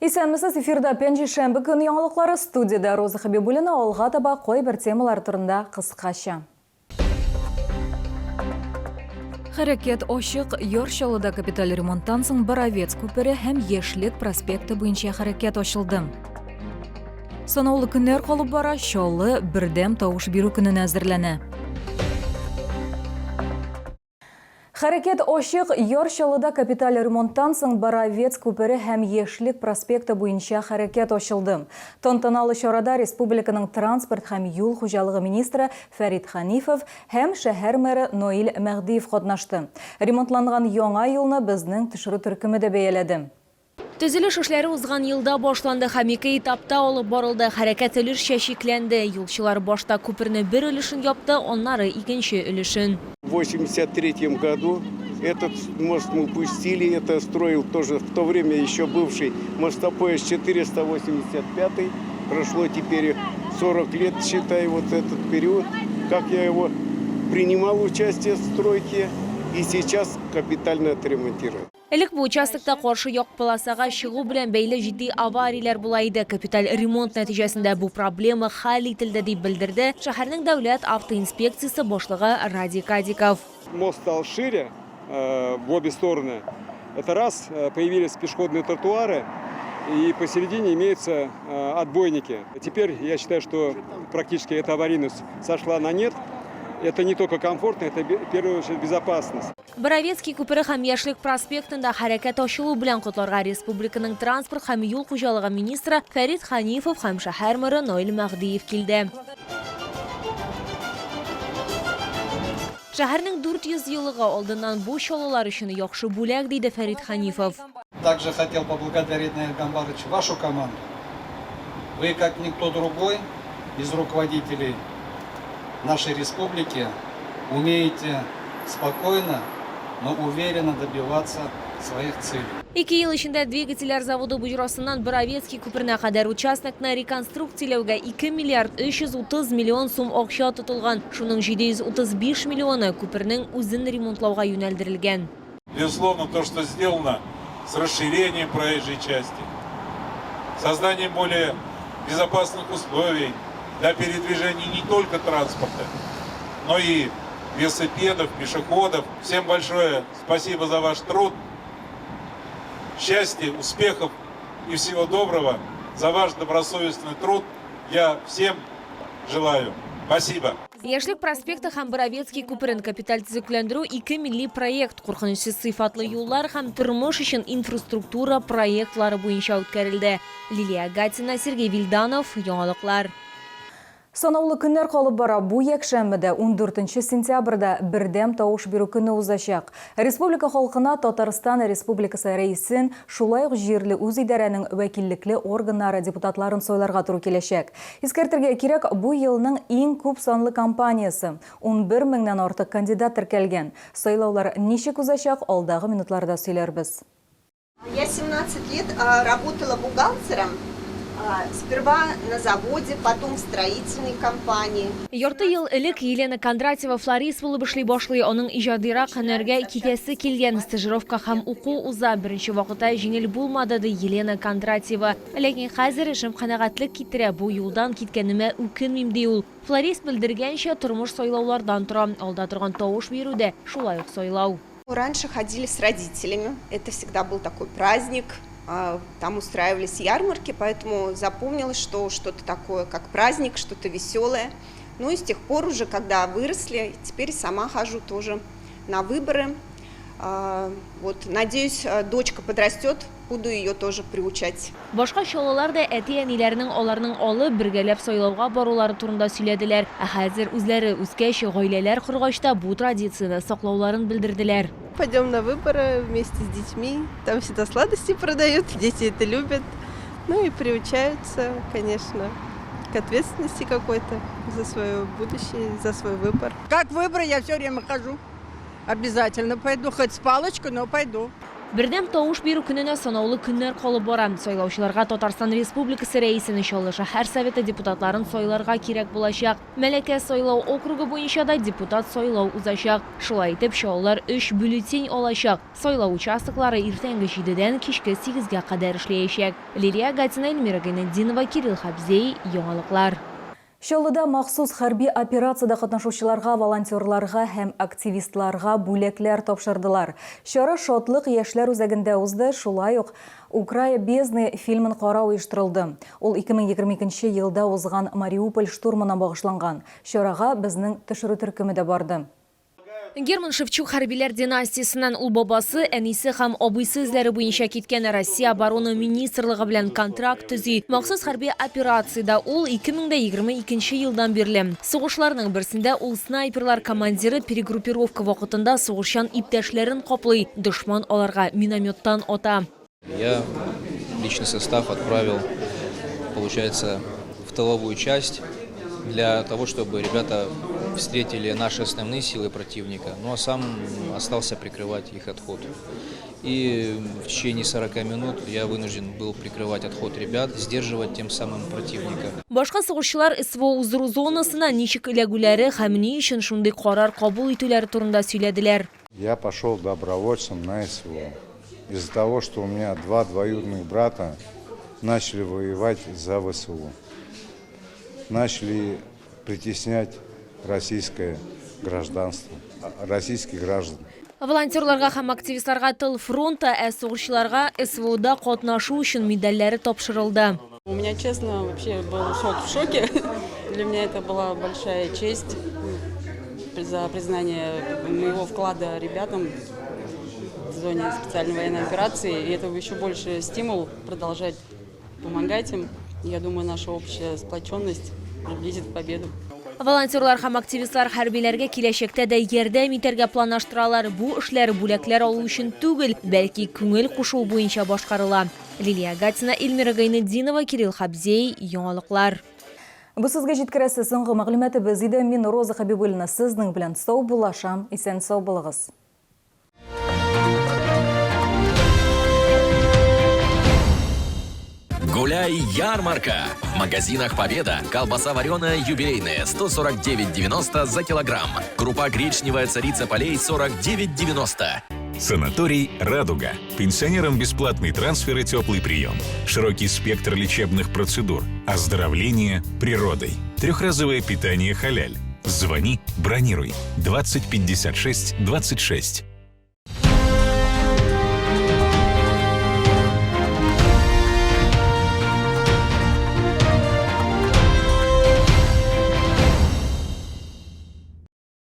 Исәнмесез, эфирда пенжешенбі күні яңалыклары студияда Роза Хабибулина алға таба қой бір темалар турында қысқаша. Харакет ошық Йоршалыда капиталь ремонттан соң Боровец көпірі һәм Ешлек проспекті буенча харакет ошылды. Санаулы күннәр қалып бара, Шолы бірдем тауыш беру күніне әзірләнә. Харакет ошық Йоршалыда капиталь ремонттан соң Боровец көпірі һәм Ешлек проспекті буенча харакет ошылды. Тантаналы чарада республиканың транспорт һәм юл хуҗалыгы министры Фәрит Ханифов һәм шәһәр мэры Ноил Мәгдиев катнашты. Ремонтланган яңа юлны безнең төшерү төркеме дә бәяләде. Төзелеш эшләре узган елда башланды һәм ике этапта алып барылды. Хәрәкәт өлеше шикләнде. Юлчылар башта күперне бер өлешен япты, аннары икенче өлешен. В 1983 году этот мост мы пустили, это строил тоже в то время еще бывший мостопоезд 485. Прошло теперь 40 лет, считай, вот этот период, как я его принимал участие в стройке и сейчас капитально отремонтирую. Элек бу участокта каршы як полосага чыгу белән бәйле җитди аварияләр була иде. Капиталь ремонт нәтиҗәсендә бу проблема хәл ителде дип белдерде шәһәрнең дәүләт автоинспекциясе башлыгы Ради Кадиков. Мост стал шире в обе стороны. Это раз, появились пешеходные тротуары, и посередине имеются отбойники. Теперь я считаю, что практически эта аварийность сошла на нет. Это не только комфортно, это в первую очередь безопасность. Боровецкий күпере һәм Яшлек проспектында хәрәкәт ачылу белән котларга республиканың транспорт һәм юл хуҗалыгы министры Фәрит Ханифов һәм шәһәр мэры Ноил Мәгдиев килде. Шәһәрнең 400 еллыгы алдыннан бу чалулар өчен яхшы бүләк диде Фәрит Ханифов. Также хотел поблагодарить, Наиль Гамбарович, вашу команду. Вы, как никто другой из руководителей нашей республики, умеете спокойно, но уверенно добиваться своих целей. 2 ел эчендә двигательләр заводы буҗрасыннан Боровецкий күперенә кадәр участокны реконструкцияләүгә 2 миллиард 330 миллион сум акча тотылган. Шуның 735 миллионы күпернең үзен ремонтлауга юнәлдерелгән. Безусловно, то, что сделано с расширением проезжей части, созданием более безопасных условий для передвижения не только транспорта, но и велосипедов, пешеходов. Всем большое спасибо за ваш труд. Счастья, успехов и всего доброго за ваш добросовестный труд. Я всем желаю. Спасибо. Яшлек проспекты һәм Боровецкий күперен капиталь төзекләндерү 2 милли проект, куркынычсыз сыйфатлы юллар һәм тормыш өчен инфраструктура проектлары буенча үткәрелде. Лилия Гатина, Сергей Вильданов, яңалыклар. Санаулы күннәр қалып бара, бу якшәмбедә 14 сентябрьдә бердәм тавыш бирү көне узачак. Республика халкына Татарстан Республикасы рәисен, шулай ук җирле үз идарәнең вәкиллекле органнары депутатларын сайларга туры киләчәк. Искәртергә кирәк, бу елның иң күп санлы кампаниясы. 11 меңнән артык кандидат теркәлгән. Сайлаулар ничек узачак, алдагы минутларда сөйләрбез. Я 17 лет работала бухгалтером. Сперва на заводе, потом в строительной компании. Ярты ел элек Елена Кондратьева Флорис булып эшли башлый. Аның иҗадирак һөнәргә китәсе килгән, стажировка һәм уку уза. Беренче вакытта җиңел булмады ди Елена Кондратьева. Ләкин хәзер эшем канәгатьлек китерә. Бу юлдан киткәнемә үкенмим ди ул. Флорис белдергәнчә, тормыш сайлаулардан тора. Алда торган тавыш бирүдә шулай ук сайлау. Раньше ходили с родителями. Это всегда был такой праздник. Там устраивались ярмарки, поэтому запомнилось, что что-то такое, как праздник, что-то веселое. Ну и с тех пор уже, когда выросли, теперь сама хожу тоже на выборы. Вот, надеюсь, дочка подрастет, буду ее тоже приучать. Башка чалалар да әти-әниләрнең аларның алып бергәләп сайлауга барулары турында сөйләделәр. Хәзер үзләре үскәч гаиләләр кургачта бу традицияне саклауларын белдерделәр. Пойдем на выборы вместе с детьми. Там всегда сладости продают, дети это любят. Ну и приучаются, конечно, к ответственности какой-то за свое будущее, за свой выбор. Как выборы, я все время хожу. Обязательно пойду, хоть с палочкой, но пойду. Бердәм тавыш бирү көненә санаулы көннәр калып бара. Сайлаучыларга Татарстан Республикасы рәисен Чаллы шәһәр советы депутатларын сайларга кирәк булачак. Мәләкә сайлау округы буенча да депутат сайлау узачак. Шулай итеп, чаллар 3 бюллетень алачак. Сайлау участоклары иртәнге 7-дән кичке 8-га кадәр эшләячәк. Лилия Гатина, Эльмира Гайнетдинова, Кирилл Хабзей, яңалыклар. Чаллыда махсус хәрби операцияда катнашучыларга, волонтерларга һәм активистларга бүләкләр тапшырдылар. Чара шатлык яшьләр үзәгендә узды, шулай ук «Украя бездны» фильмын карау оештырылды. Ул 2022 елда узган Мариуполь штурмына багышланган. Чарага безнең төшерү төркеме дә барды. Герман Шевчук хәрбиләр династиясеннән ул бабасы, әнисе һәм абыйсы эзләре буенча киткән Россия оборона министрлыгы белән контракт төзи. Махсус хәрби операциядә ул 2022 елдан бирле. Сугышларның берсендә ул снайперлар командиры перегруппировка вакытында сугышчан иптәшләрен каплый. Дошман аларга минометтан ата. Я личный состав отправил, получается, в тыловую часть для того, чтобы ребята встретили наши основные силы противника, ну а сам остался прикрывать их отход. И в течение 40 минут я вынужден был прикрывать отход ребят, сдерживать тем самым противника. Башка сугышчылар СВО уздыру зонасына ничек эләгүләре һәм ни өчен шундый карар кабул итүләре турында сөйләделәр. Я пошел добровольцем на СВО. Из-за того, что у меня два двоюродных брата начали воевать за ВСУ. Начали притеснять российское гражданство, российских граждан. Волонтерларга һәм активистларга тыл фронта, сугышчыларга СВОда катнашу өчен медальләре тапшырылды. У меня, честно, вообще был шок в шоке. Для меня это была большая честь за признание моего вклада ребятам в зоне специальной военной операции. И это еще больше стимул продолжать помогать им. Я думаю, наша общая сплоченность приблизит победу. Волонтерлар һәм активистлар хәрбиләргә киләчәктә дә ярдәм итәргә планлаштыралар. Бу эшләр бүләкләр алу өчен түгел, бәлки күңел кушу буенча башкарыла. Лилия Гатина, Эльмира Гайнетдинова, Кирилл Хабзей, яңалыклар. Бу сезгә җиткерәсе соңгы мәгълүматы бездә. Мин Роза Хабибуллина сезнең белән сау булашам, исән сау булыгыз. Гуляй ярмарка! В магазинах Победа колбаса вареная юбилейная 149,90 за килограмм. Крупа гречневая царица полей 49,90. Санаторий «Радуга». Пенсионерам бесплатный трансфер и теплый прием. Широкий спектр лечебных процедур. Оздоровление природой. Трехразовое питание халяль. Звони, бронируй. 20 56 26.